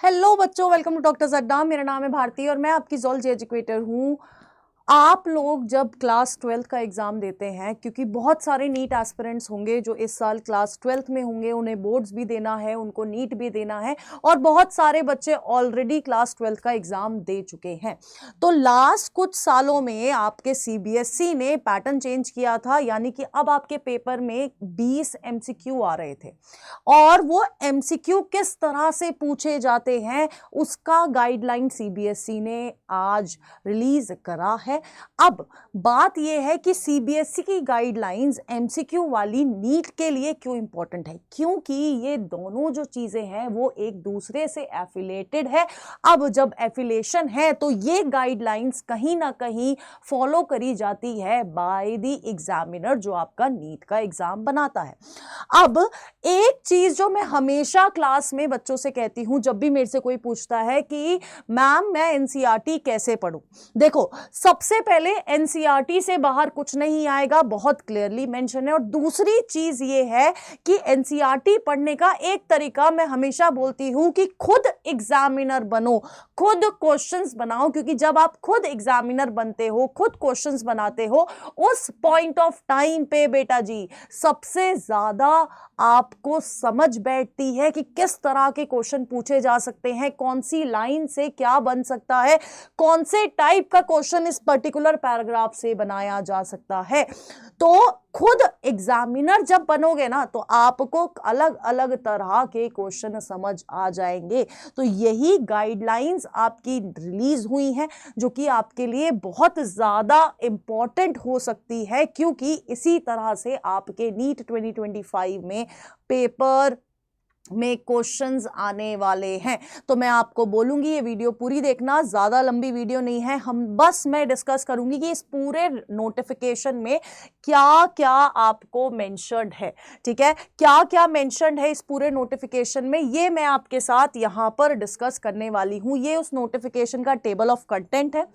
Hello बच्चों, welcome to doctor अड्डा। मेरा नाम है भारती और मैं आपकी ज़ूलॉजी एजुकेटर हूँ। आप लोग जब क्लास 12th का एग्ज़ाम देते हैं, क्योंकि बहुत सारे नीट एस्पिरेंट्स होंगे जो इस साल क्लास 12th में होंगे, उन्हें बोर्ड्स भी देना है, उनको नीट भी देना है और बहुत सारे बच्चे ऑलरेडी क्लास 12th का एग्ज़ाम दे चुके हैं। तो लास्ट कुछ सालों में आपके सीबीएसई ने पैटर्न चेंज किया था, यानी कि अब आपके पेपर में 20 एमसीक्यू आ रहे थे और वो एमसीक्यू किस तरह से पूछे जाते हैं उसका गाइडलाइन सीबीएसई ने आज रिलीज करा है। अब बात यह है कि सीबीएसई की गाइडलाइंस एमसीक्यू वाली नीट के लिए क्यों इंपॉर्टेंट है, क्योंकि ये दोनों जो चीजें हैं वो एक दूसरे से एफिलेटेड है। अब जब एफिलेशन है तो ये गाइडलाइंस कहीं ना कहीं फॉलो करी जाती है बाय द एग्जामिनर जो आपका नीट का एग्जाम बनाता है। अब एक चीज जो मैं हमेशा क्लास में बच्चों से कहती हूं, जब भी मेरे से कोई पूछता है कि मैम मैं एनसीईआरटी कैसे पढूं, देखो सबसे पहले एनसीईआरटी से बाहर कुछ नहीं आएगा, बहुत क्लियरली मेंशन है। और दूसरी चीज ये है कि एनसीईआरटी पढ़ने का एक तरीका मैं हमेशा बोलती हूं कि खुद एग्जामिनर बनो, खुद क्वेश्चंस बनाओ, क्योंकि जब आप खुद एग्जामिनर बनते हो, खुद क्वेश्चंस बनाते हो, उस पॉइंट ऑफ टाइम पे बेटा जी सबसे ज्यादा आपको समझ बैठती है कि किस तरह के क्वेश्चन पूछे जा सकते हैं, कौन सी लाइन से क्या बन सकता है, कौन से टाइप का क्वेश्चन इस पर्टिकुलर पैराग्राफ से बनाया जा सकता है। तो खुद एग्जामिनर जब बनोगे ना तो आपको अलग अलग तरह के क्वेश्चन समझ आ जाएंगे। तो यही गाइडलाइंस आपकी रिलीज हुई हैं जो कि आपके लिए बहुत ज्यादा इंपॉर्टेंट हो सकती है, क्योंकि इसी तरह से आपके नीट 2025 में पेपर में क्वेश्चंस आने वाले हैं। तो मैं आपको बोलूंगी ये वीडियो पूरी देखना, ज्यादा लंबी वीडियो नहीं है। मैं डिस्कस करूंगी कि इस पूरे नोटिफिकेशन में क्या क्या आपको मेंशन्ड है, ठीक है, क्या क्या मेंशन्ड है इस पूरे नोटिफिकेशन में, ये मैं आपके साथ यहां पर डिस्कस करने वाली हूं। ये उस नोटिफिकेशन का टेबल ऑफ कंटेंट है।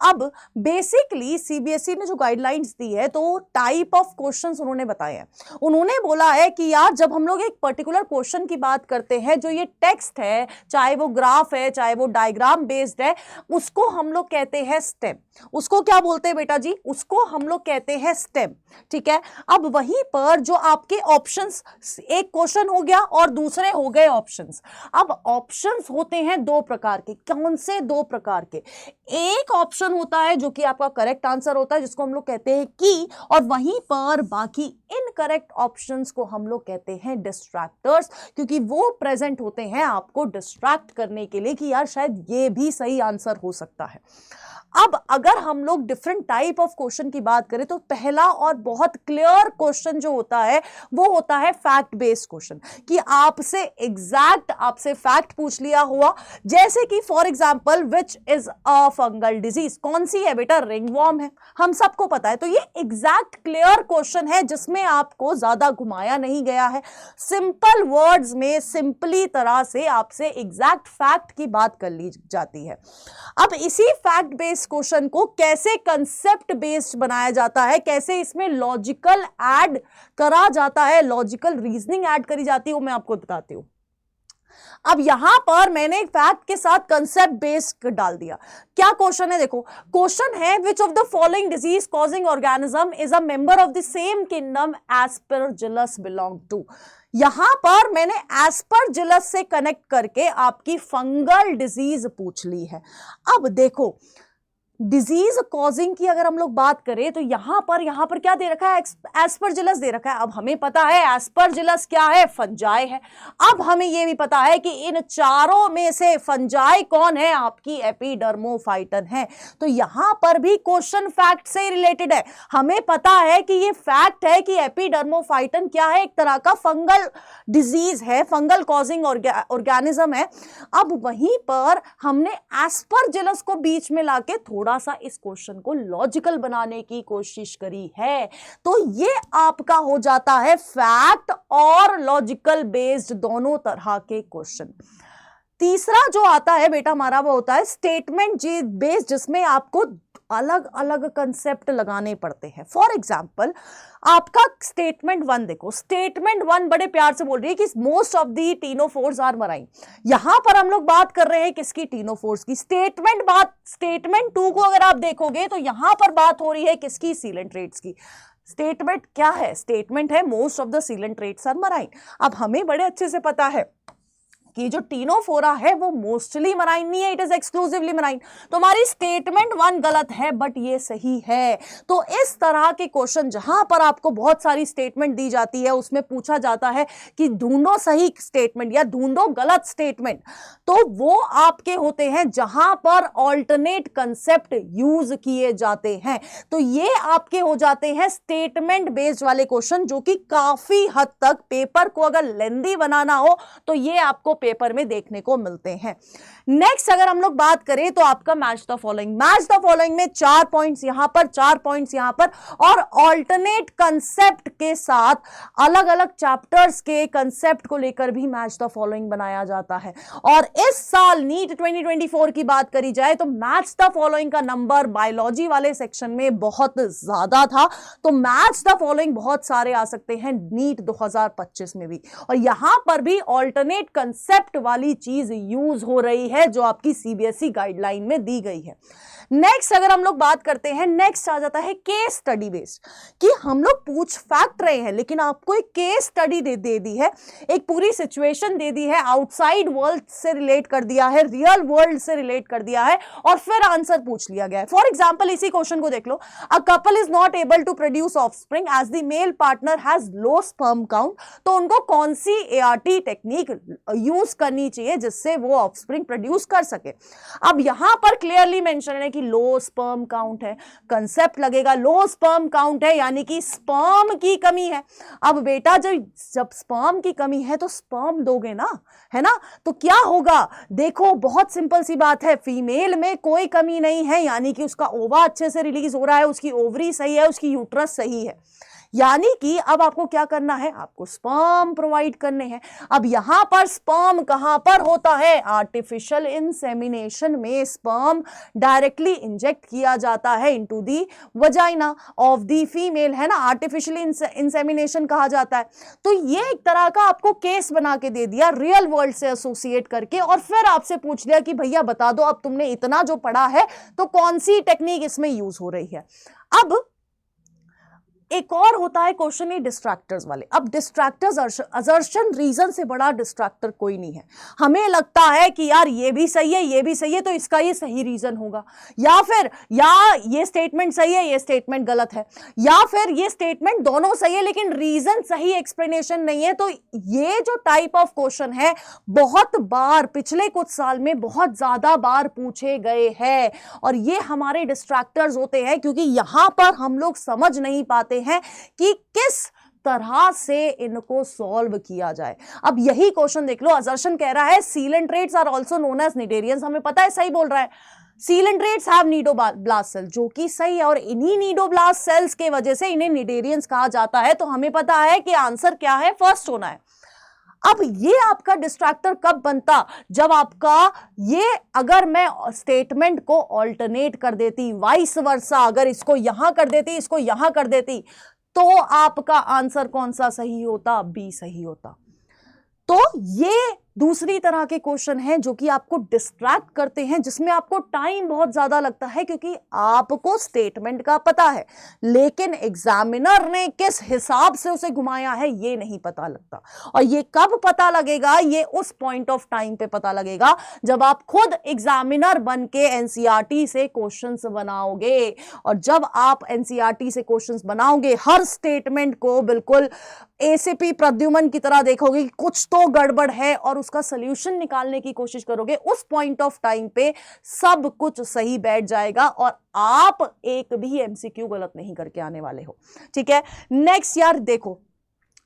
अब बेसिकली सीबीएसई ने जो गाइडलाइंस दी है तो टाइप ऑफ क्वेश्चंस उन्होंने बताए हैं। उन्होंने बोला है कि यार जब हम लोग एक पर्टिकुलर क्वेश्चन की बात करते हैं, जो ये टेक्स्ट है, चाहे वो ग्राफ है, चाहे वो डायग्राम बेस्ड है, उसको हम लोग कहते हैं स्टेम। उसको क्या बोलते हैं बेटा जी? उसको हम लोग कहते हैं स्टेम, ठीक है। अब वहीं पर जो आपके ऑप्शंस, एक क्वेश्चन हो गया और दूसरे हो गए ऑप्शंस। अब ऑप्शंस होते हैं दो प्रकार के। कौन से दो प्रकार के? एक ऑप्शन होता है जो कि आपका करेक्ट आंसर होता है, जिसको हम लोग कहते हैं की, और वहीं पर बाकी इनकरेक्ट ऑप्शंस को हम लोग कहते हैं डिस्ट्रैक्टर्स, क्योंकि वो प्रेजेंट होते हैं आपको डिस्ट्रैक्ट करने के लिए कि यार शायद ये भी सही आंसर हो सकता है। अब अगर हम लोग डिफरेंट टाइप ऑफ क्वेश्चन की बात करें तो पहला और बहुत क्लियर क्वेश्चन जो होता है वो होता है फैक्ट बेस्ड क्वेश्चन, कि आपसे फैक्ट पूछ लिया हुआ, जैसे कि for example which is a fungal disease, कौन सी है बेटा? रिंगवॉर्म है, हम सबको पता है। तो ये एग्जैक्ट क्लियर क्वेश्चन है जिसमें आपको ज्यादा घुमाया नहीं गया है, सिंपल वर्ड्स में सिंपली तरह से आपसे एग्जैक्ट फैक्ट की बात कर ली जाती है। अब इसी फैक्ट बेस्ड क्वेश्चन को कैसे कंसेप्ट बेस्ड बनाया जाता है, कैसे इसमें लॉजिकल ऐड करा जाता है, लॉजिकल रीजनिंग ऐड करी जाती है, वो मैं आपको बताती हूं। अब यहां पर मैंने एक फैक्ट के साथ कंसेप्ट बेस्ड डाल दिया। क्या क्वेश्चन है? देखो क्वेश्चन है which of the following disease causing organism is a member of the same kingdom Aspergillus belong to. यहां पर मैंने एस्परजिलस से कनेक्ट करके आपकी फंगल डिजीज पूछ ली है। अब देखो डिजीज कॉजिंग की अगर हम लोग बात करें तो यहां पर क्या दे रखा है? एस्परजिलस दे रखा है। अब हमें पता है एस्परजिलस क्या है? फंजाई है। अब हमें यह भी पता है कि इन चारों में से फंजाई कौन है? आपकी एपिडर्मोफाइटन है। तो यहां पर भी क्वेश्चन फैक्ट से रिलेटेड है। हमें पता है कि यह फैक्ट है कि एपिडर्मोफाइटन क्या है? एक तरह का फंगल डिजीज है, फंगल कॉजिंग ऑर्गेनिज्म है। अब वहीं पर हमने एस्परजिलस को बीच में लाके थोड़ा सा इस क्वेश्चन को लॉजिकल बनाने की कोशिश करी है। तो ये आपका हो जाता है फैक्ट और लॉजिकल बेस्ड दोनों तरह के क्वेश्चन। तीसरा जो आता है बेटा हमारा वो होता है स्टेटमेंट बेस्ड, जिसमें आपको अलग अलग कंसेप्ट लगाने पड़ते हैं। फॉर एग्जाम्पल आपका स्टेटमेंट 1 देखो, स्टेटमेंट 1 बड़े प्यार से बोल रही है कि most of the ctenophores are marine. यहां पर हम लोग बात कर रहे हैं किसकी? टीनोफोर्स की। स्टेटमेंट 2 को अगर आप देखोगे तो यहां पर बात हो रही है किसकी? सीलेंट्रेट्स की। स्टेटमेंट क्या है? स्टेटमेंट है most of the coelenterates are marine. अब हमें बड़े अच्छे से पता है कि जो टीनोफोरा है वो मोस्टली मराइन नहीं है, इट इज एक्सक्लूसिवली मराइन। तो हमारी स्टेटमेंट 1 गलत है बट ये सही है। तो इस तरह के क्वेश्चन जहां पर आपको बहुत सारी स्टेटमेंट दी जाती है उसमें पूछा जाता है कि ढूंढो सही स्टेटमेंट या ढूंढो गलत स्टेटमेंट, तो वो आपके होते हैं जहां पर ऑल्टरनेट कंसेप्ट यूज किए जाते हैं। तो ये आपके हो जाते हैं स्टेटमेंट बेस्ड वाले क्वेश्चन, जो कि काफी हद तक पेपर को अगर लेंदी बनाना हो तो ये आपको पेपर में देखने को मिलते हैं। नेक्स्ट अगर हम लोग बात करें तो आपका match the following. Match the following में 4 पॉइंट्स यहां पर, 4 पॉइंट्स यहां पर, और ऑल्टरनेट कंसेप्ट के साथ अलग अलग चैप्टर्स के कंसेप्ट को लेकर भी मैच द फॉलोइंग बनाया जाता है। और इस साल नीट 2024 की बात करी जाए तो मैच द फॉलोइंग का नंबर बायोलॉजी वाले सेक्शन में बहुत ज्यादा था। तो मैच द फॉलोइंग बहुत सारे आ सकते हैं नीट 2025 में भी, और यहां पर भी ऑल्टरनेट कंसेप्ट वाली चीज यूज हो रही है जो आपकी सीबीएसई गाइडलाइन में दी गई है। नेक्स्ट अगर हम लोग बात करते हैं, नेक्स्ट आ जाता है केस स्टडी बेस्ड, कि हम लोग पूछ फैक्ट रहे हैं लेकिन आपको एक केस स्टडी दे दी है, एक पूरी सिचुएशन दे दी है, आउटसाइड वर्ल्ड से रिलेट कर दिया है, रियल वर्ल्ड से रिलेट कर दिया है, और फिर आंसर पूछ लिया गया है। फॉर एग्जाम्पल इसी क्वेश्चन को देख लो, a couple is not able to produce offspring as the male partner has low sperm count. तो उनको कौन सी एआरटी टेक्निक यूज करनी चाहिए जिससे वो ऑफस्प्रिंग प्रोड्यूस कर सके? अब यहां पर क्लियरली मेंशन है कि लो स्पर्म काउंट है, कंसेप्ट लगेगा लो स्पर्म काउंट है यानी कि स्पर्म की कमी है। अब बेटा जब स्पर्म की कमी है तो स्पर्म दोगे ना, है ना? तो क्या होगा? देखो बहुत सिंपल सी बात है, फीमेल में कोई कमी नहीं है यानी कि उसका ओवा अच्छे से रिलीज हो रहा है, उसकी ओवरी सही है, उसकी यूट्रस सही है, यानी कि अब आपको क्या करना है? आपको स्पर्म प्रोवाइड करने हैं। अब यहां पर स्पर्म कहां पर होता है? आर्टिफिशियल इंसेमिनेशन में स्पर्म डायरेक्टली इंजेक्ट किया जाता है into the vagina of the female, है ना? आर्टिफिशियल इंसेमिनेशन कहा जाता है। तो ये एक तरह का आपको केस बना के दे दिया रियल वर्ल्ड से एसोसिएट करके, और फिर आपसे पूछ लिया कि भैया बता दो, अब तुमने इतना जो पढ़ा है तो कौन सी टेक्निक इसमें यूज हो रही है। अब एक और होता है क्वेश्चन ही डिस्ट्रैक्टर्स वाले। अब डिस्ट्रैक्टर्स असर्शन रीजन से बड़ा डिस्ट्रैक्टर कोई नहीं है। हमें लगता है कि यार ये भी सही है, ये भी सही है, तो इसका ये सही रीजन होगा, या फिर ये स्टेटमेंट सही है, ये स्टेटमेंट गलत है, या फिर ये स्टेटमेंट दोनों सही है लेकिन रीजन सही एक्सप्लेनेशन नहीं है। तो ये जो टाइप ऑफ क्वेश्चन है बहुत बार पिछले कुछ साल में बहुत ज्यादा बार पूछे गए हैं, और ये हमारे डिस्ट्रैक्टर्स होते हैं क्योंकि यहां पर हम लोग समझ नहीं पाते हैं कि किस तरह से इनको सॉल्व किया जाए। अब यही क्वेश्चन देख लो, असर्शन कह रहा है coelenterates are also known as cnidarians. हमें पता है सही बोल रहा है, सीलेंट्रेट्स हैव नीडोब्लास्ट सेल, जो कि सही है, और इन्हीं नीडोब्लास्ट सेल्स के वजह से इन्हें निडेरियंस कहा जाता है। तो हमें पता है कि आंसर क्या है, फर्स्ट होना है। अब ये आपका डिस्ट्रैक्टर कब बनता? जब आपका ये, अगर मैं स्टेटमेंट को ऑल्टरनेट कर देती, वाइस वर्सा, अगर इसको यहां कर देती, इसको यहां कर देती, तो आपका आंसर कौन सा सही होता? बी सही होता। तो ये दूसरी तरह के क्वेश्चन हैं जो कि आपको डिस्ट्रैक्ट करते हैं, जिसमें आपको टाइम बहुत ज्यादा लगता है क्योंकि आपको स्टेटमेंट का पता है लेकिन एग्जामिनर ने किस हिसाब से उसे घुमाया है ये नहीं पता लगता। और ये कब पता लगेगा? ये उस पॉइंट ऑफ टाइम पे पता लगेगा जब आप खुद एग्जामिनर बन के एनसीईआरटी से क्वेश्चंस बनाओगे। और जब आप एनसीईआरटी से क्वेश्चंस बनाओगे, हर स्टेटमेंट को बिल्कुल एसीपी प्रद्युमन की तरह देखोगे कि कुछ तो गड़बड़ है और उसका सॉल्यूशन निकालने की कोशिश करोगे। उस पॉइंट ऑफ टाइम पे सब कुछ सही बैठ जाएगा और आप एक भी एमसीक्यू गलत नहीं करके आने वाले हो। ठीक है, नेक्स्ट यार देखो,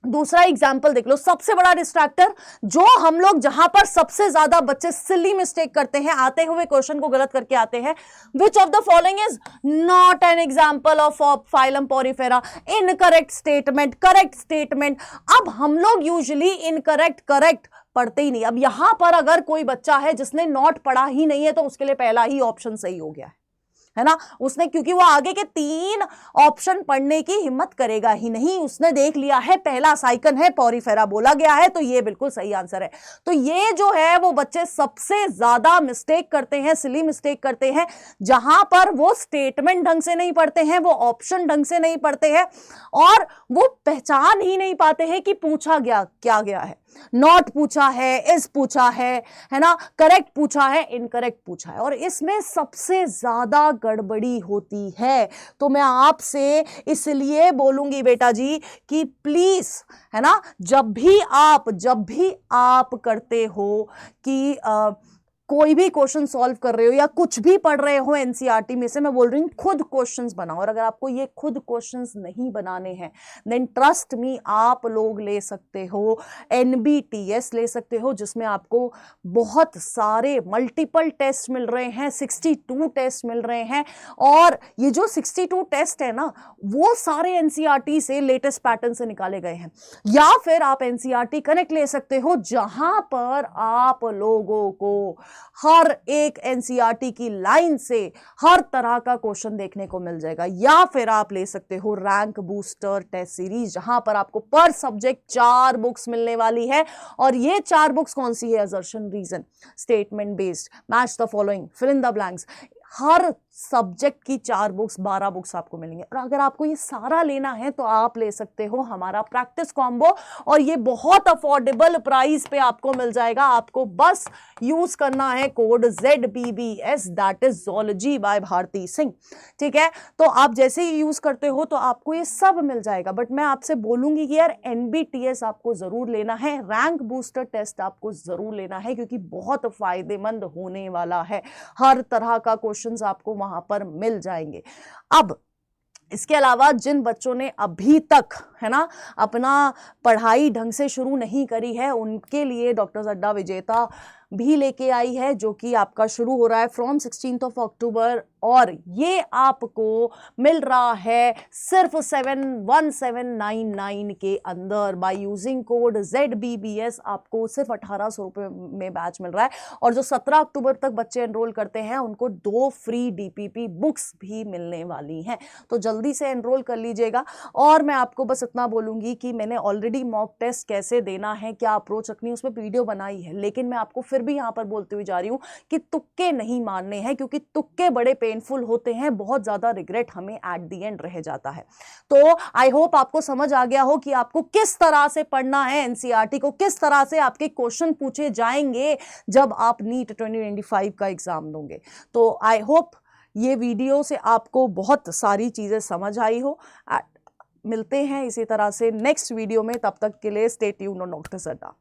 दूसरा एग्जाम्पल देख लो। सबसे बड़ा डिस्ट्रैक्टर जो हम लोग, जहां पर सबसे ज्यादा बच्चे सिली मिस्टेक करते हैं, आते हुए क्वेश्चन को गलत करके आते हैं, विच of the following is not an example of phylum Porifera? Incorrect statement, correct statement. अब हम लोग यूजुअली इनकरेक्ट, करेक्ट पढ़ते ही नहीं। अब यहां पर अगर कोई बच्चा है जिसने नॉट पढ़ा ही नहीं है तो उसके लिए पहला ही ऑप्शन सही हो गया है ना। उसने, क्योंकि वो आगे के 3 ऑप्शन पढ़ने की हिम्मत करेगा ही नहीं, उसने देख लिया है पहला साइकन है, पॉरीफेरा बोला गया है, तो ये बिल्कुल सही आंसर है। तो ये जो है वो बच्चे सबसे ज्यादा मिस्टेक करते हैं, सिली मिस्टेक करते हैं, जहां पर वो स्टेटमेंट ढंग से नहीं पढ़ते हैं, वो ऑप्शन ढंग से नहीं पढ़ते हैं, और वो पहचान ही नहीं पाते हैं कि पूछा गया क्या गया है। नॉट पूछा है, इस पूछा है ना, करेक्ट पूछा है, इनकरेक्ट पूछा है, और इसमें सबसे ज्यादा गड़बड़ी होती है। तो मैं आपसे इसलिए बोलूंगी बेटा जी कि प्लीज, है ना, जब भी आप करते हो कि कोई भी क्वेश्चन सॉल्व कर रहे हो या कुछ भी पढ़ रहे हो एनसीईआरटी में से, मैं बोल रही हूँ खुद क्वेश्चंस बनाओ। और अगर आपको ये खुद क्वेश्चंस नहीं बनाने हैं देन ट्रस्ट मी, आप लोग ले सकते हो एनबीटीएस ले सकते हो, जिसमें आपको बहुत सारे मल्टीपल टेस्ट मिल रहे हैं, 62 टेस्ट मिल रहे हैं। और ये जो 62 टेस्ट है ना, वो सारे एनसीईआरटी से लेटेस्ट पैटर्न से निकाले गए हैं। या फिर आप एनसीईआरटी कनेक्ट ले सकते हो, जहां पर आप लोगों को हर एक एनसीईआरटी की लाइन से हर तरह का क्वेश्चन देखने को मिल जाएगा। या फिर आप ले सकते हो रैंक बूस्टर टेस्ट सीरीज, जहां पर आपको पर सब्जेक्ट 4 बुक्स मिलने वाली है। और ये 4 बुक्स कौन सी है? Assertion, reason, statement based, match the following, fill in the blanks, हर सब्जेक्ट की 4 बुक्स, 12 बुक्स आपको मिलेंगे। और अगर आपको ये सारा लेना है तो आप ले सकते हो हमारा प्रैक्टिस कॉम्बो, और ये बहुत अफोर्डेबल प्राइस पे आपको मिल जाएगा। आपको बस यूज करना है code ZBBS, that is zoology by Bharti Singh. ठीक है, तो आप जैसे ही यूज करते हो तो आपको ये सब मिल जाएगा। बट मैं आपसे बोलूंगी कि यार NBTS आपको जरूर लेना है, रैंक बूस्टर टेस्ट आपको जरूर लेना है, क्योंकि बहुत फायदेमंद होने वाला है। हर तरह का क्वेश्चंस आपको वहां पर मिल जाएंगे। अब इसके अलावा जिन बच्चों ने अभी तक, है ना, अपना पढ़ाई ढंग से शुरू नहीं करी है, उनके लिए डॉक्टर्स अड्डा विजेता भी लेके आई है, जो कि आपका शुरू हो रहा है फ्रॉम 16 अक्टूबर। और ये आपको मिल रहा है सिर्फ 71799 के अंदर। बाय यूजिंग कोड ZBBS आपको सिर्फ 1800 रुपये में बैच मिल रहा है। और जो 17 अक्टूबर तक बच्चे एनरोल करते हैं उनको 2 फ्री DPP बुक्स भी मिलने वाली हैं। तो जल्दी से एनरोल कर लीजिएगा। और मैं आपको बस इतना बोलूंगी कि मैंने ऑलरेडी मॉक टेस्ट कैसे देना है, क्या अप्रोच रखनी है, उसमें वीडियो बनाई है, लेकिन मैं आपको फिर भी यहां पर बोलते हुए जा रही हूं कि तुक्के नहीं मारने हैं, क्योंकि तुक्के बड़े पेनफुल होते हैं, बहुत ज्यादा रिग्रेट हमें एट द एंड रह जाता है। तो आई होप आपको समझ आ गया हो कि आपको किस तरह से पढ़ना है एनसीईआरटी को, किस तरह से आपके क्वेश्चन पूछे जाएंगे जब आप नीट 2025 का एग्जाम दोगे। तो आई होप ये वीडियो से आपको बहुत सारी चीजें समझ आई हो। मिलते हैं इसी तरह से नेक्स्ट वीडियो में, तब तक के लिए स्टे ट्यून्ड ऑन डॉक्टर्स अड्डा।